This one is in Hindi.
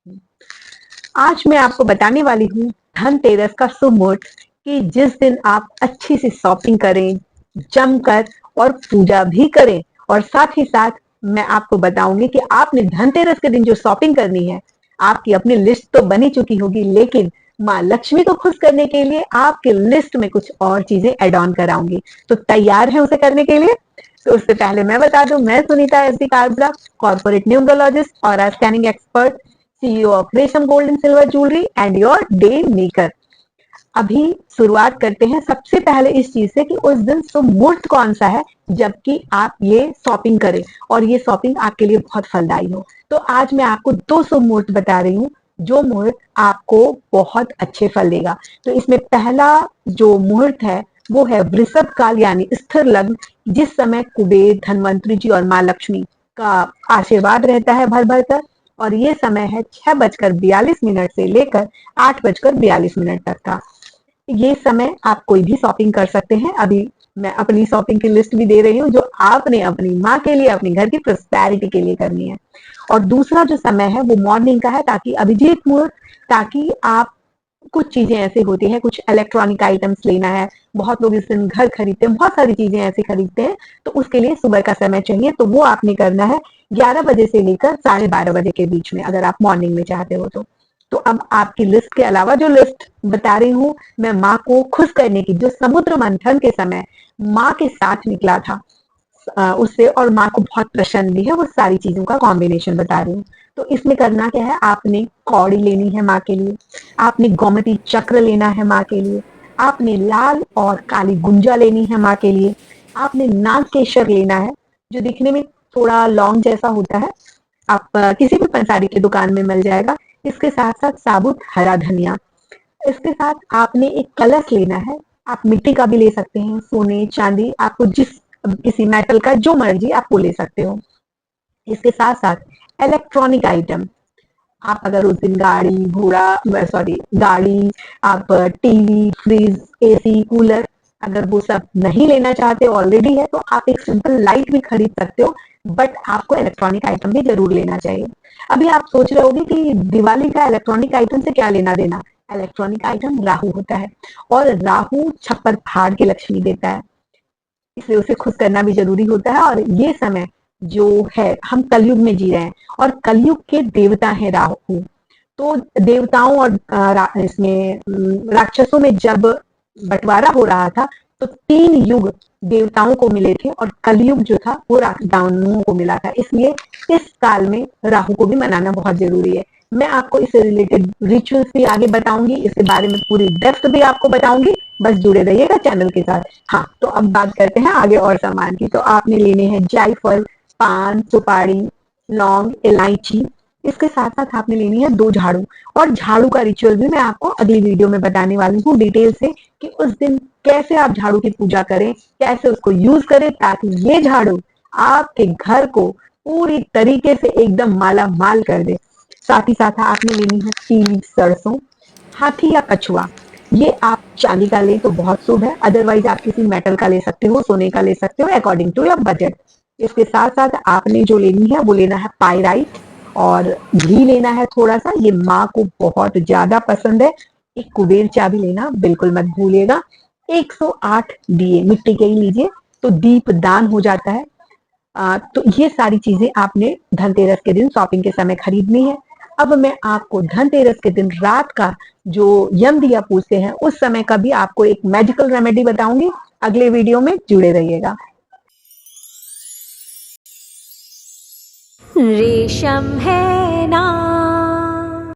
आज मैं आपको बताने वाली हूँ धनतेरस का शुभ मुहूर्त कि जिस दिन आप अच्छी सी शॉपिंग करें, जमकर और पूजा भी करें और साथ ही साथ मैं आपको बताऊंगी कि आपने धनतेरस के दिन जो शॉपिंग करनी है, आपकी अपनी लिस्ट तो बनी चुकी होगी, लेकिन माँ लक्ष्मी को खुश करने के लिए आपकी लिस्ट में कुछ और चीजें ऐड ऑन कराऊंगी। तो तैयार है उसे करने के लिए? तो उससे पहले मैं बता दूं, मैं सुनीता एसडी कार्बला, कॉर्पोरेट न्यूमरोलॉजिस्ट और स्कैनिंग एक्सपर्ट, सीईओ ऑफ रेशम gold and silver jewellery and your day maker. अभी शुरुआत करते हैं सबसे पहले इस चीज से कि उस दिन शुभ मुहूर्त कौन सा है जबकि आप ये शॉपिंग करें और ये शॉपिंग आपके लिए बहुत फलदायी हो। तो आज मैं आपको दो शुभ मुहूर्त बता रही हूँ जो मुहूर्त आपको बहुत अच्छे फल देगा। तो इसमें पहला जो मुहूर्त है वो है वृषभ काल यानी स्थिर लग्न, जिस समय कुबेर, धनवंतरी जी और माँ लक्ष्मी का आशीर्वाद रहता है भर भर कर। और ये समय है 6:42 से लेकर 8:42 तक का। ये समय आप कोई भी शॉपिंग कर सकते हैं। अभी मैं अपनी शॉपिंग की लिस्ट भी दे रही हूँ जो आपने अपनी माँ के लिए, अपने घर की प्रोस्पेरिटी के लिए करनी है। और दूसरा जो समय है वो मॉर्निंग का है, ताकि अभिजीत मुहूर्त, ताकि आप कुछ चीजें ऐसे होती हैं, कुछ इलेक्ट्रॉनिक आइटम्स लेना है, बहुत लोग इस दिन घर खरीदते हैं, बहुत सारी चीजें ऐसे खरीदते हैं, तो उसके लिए सुबह का समय चाहिए। तो वो आपने करना है 11 बजे से लेकर 12:30 बजे के बीच में, अगर आप मॉर्निंग में चाहते हो तो। तो अब आपकी लिस्ट के अलावा जो लिस्ट बता रही हूँ मैं माँ को खुश करने की, जो समुद्र मंथन के समय माँ के साथ निकला था उससे, और माँ को बहुत प्रसन्न भी है, वो सारी चीजों का कॉम्बिनेशन बता रही हूँ। तो इसमें करना क्या है, आपने कौड़ी लेनी है माँ के लिए, आपने गोमती चक्र लेना है माँ के लिए, आपने लाल और काली गुंजा लेनी है माँ के लिए, आपने नाग केशर लेना है जो दिखने में थोड़ा लौंग जैसा होता है, आप किसी भी पंसारी की दुकान में मिल जाएगा। इसके साथ साथ साबुत हरा धनिया, इसके साथ आपने एक कलश लेना है, आप मिट्टी का भी ले सकते हैं, सोने चांदी, आपको जिस किसी मेटल का जो मर्जी आप वो ले सकते हो। इसके साथ साथ इलेक्ट्रॉनिक आइटम, आप अगर उस दिन गाड़ी घोड़ा सॉरी गाड़ी, आप टीवी, फ्रिज, एसी, कूलर, अगर वो सब नहीं लेना चाहते, ऑलरेडी है, तो आप एक सिंपल लाइट भी खरीद सकते हो, बट आपको इलेक्ट्रॉनिक आइटम भी जरूर लेना चाहिए। अभी आप सोच रहे होंगे कि दिवाली का इलेक्ट्रॉनिक आइटम से क्या लेना देना। इलेक्ट्रॉनिक आइटम राहु होता है और राहु छप्पर फाड़ के लक्ष्मी देता है, इसलिए उसे खुश करना भी जरूरी होता है। और ये समय जो है, हम कलयुग में जी रहे हैं और कलयुग के देवता हैं राहु। तो देवताओं और इसमें राक्षसों में जब बंटवारा हो रहा था, तो 3 युग देवताओं को मिले थे और कलयुग जो था वो दानवों को मिला था, इसलिए इस काल में राहु को भी मनाना बहुत जरूरी है। मैं आपको इससे रिलेटेड रिचुअल्स भी आगे बताऊंगी, इसके बारे में पूरी डेप्थ भी आपको बताऊंगी, बस जुड़े रहिएगा चैनल के साथ। हाँ, तो अब बात करते हैं आगे और सामान की। तो आपने लेने हैं जायफल, पान, सुपारी, लौंग, इलायची। इसके साथ साथ आपने लेनी है 2 झाड़ू, और झाड़ू का रिचुअल भी मैं आपको अगली वीडियो में बताने वाली हूँ डिटेल से कि उस दिन कैसे आप झाड़ू की पूजा करें, कैसे उसको यूज करें, ताकि ये झाड़ू आपके घर को पूरी तरीके से एकदम माला माल कर दे। साथ ही साथ आपने लेनी है पीली सरसों, हाथी या कछुआ, ये आप चांदी का लें तो बहुत शुभ है, अदरवाइज आप किसी मेटल का ले सकते हो, सोने का ले सकते हो, अकॉर्डिंग टू योर बजट। इसके साथ साथ आपने जो लेनी है वो लेना है पायराइट, और घी लेना है थोड़ा सा, ये माँ को बहुत ज्यादा पसंद है। एक कुबेर चाबी लेना बिल्कुल मत भूलिएगा। 108 दिए मिट्टी के ही लीजिए, तो दीप दान हो जाता है। तो ये सारी चीजें आपने धनतेरस के दिन शॉपिंग के समय खरीदनी है। अब मैं आपको धनतेरस के दिन रात का जो यम दिया पूजते हैं उस समय का भी आपको एक मैजिकल रेमेडी बताऊंगी, अगले वीडियो में जुड़े रहिएगा। रेशम है ना